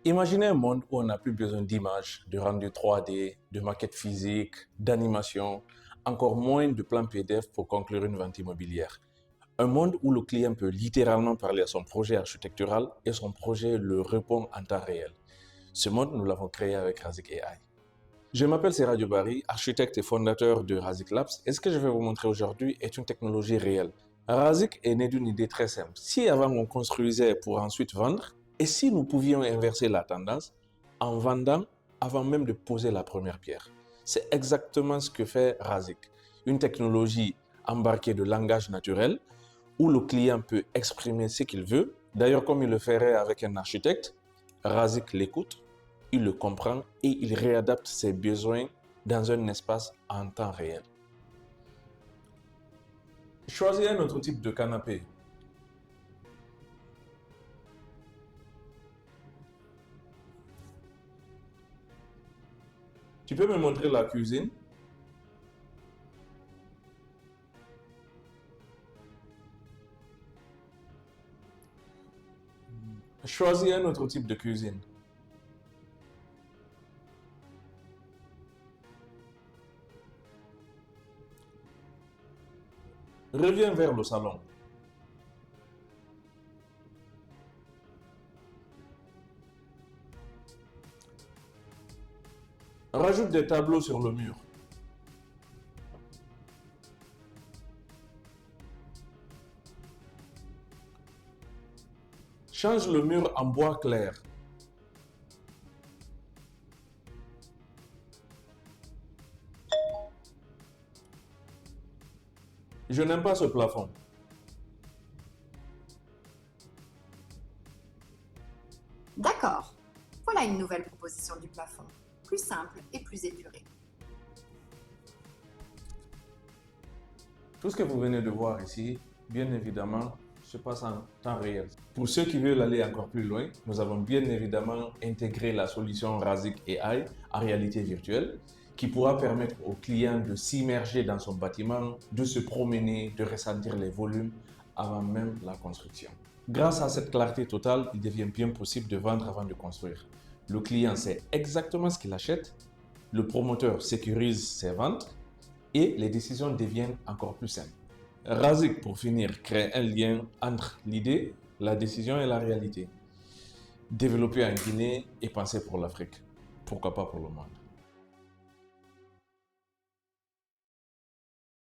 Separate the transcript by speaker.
Speaker 1: Imaginez un monde où on n'a plus besoin d'images, de rendu 3D, de maquettes physiques, d'animation, encore moins de plans PDF pour conclure une vente immobilière. Un monde où le client peut littéralement parler à son projet architectural et son projet le répond en temps réel. Ce monde, nous l'avons créé avec Razik AI. Je m'appelle Seradio Bari, architecte et fondateur de Razik Labs, et ce que je vais vous montrer aujourd'hui est une technologie réelle. Razik est né d'une idée très simple. Si avant on construisait pour ensuite vendre, et si nous pouvions inverser la tendance en vendant avant même de poser la première pierre? C'est exactement ce que fait Razik. Une technologie embarquée de langage naturel où le client peut exprimer ce qu'il veut. D'ailleurs, comme il le ferait avec un architecte, Razik l'écoute, il le comprend et il réadapte ses besoins dans un espace en temps réel. Choisis un autre type de canapé. Tu peux me montrer la cuisine? Choisis un autre type de cuisine. Reviens vers le salon. Rajoute des tableaux sur le mur. Change le mur en bois clair. Je n'aime pas ce plafond.
Speaker 2: D'accord. Voilà une nouvelle proposition du plafond. Plus simple et plus épurée.
Speaker 1: Tout ce que vous venez de voir ici, bien évidemment, se passe en temps réel. Pour ceux qui veulent aller encore plus loin, nous avons bien évidemment intégré la solution Razik AI en réalité virtuelle qui pourra permettre au client de s'immerger dans son bâtiment, de se promener, de ressentir les volumes avant même la construction. Grâce à cette clarté totale, il devient bien possible de vendre avant de construire. Le client sait exactement ce qu'il achète, le promoteur sécurise ses ventes et les décisions deviennent encore plus simples. Razik, pour finir, crée un lien entre l'idée, la décision et la réalité. Développé en Guinée et pensé pour l'Afrique. Pourquoi pas pour le monde?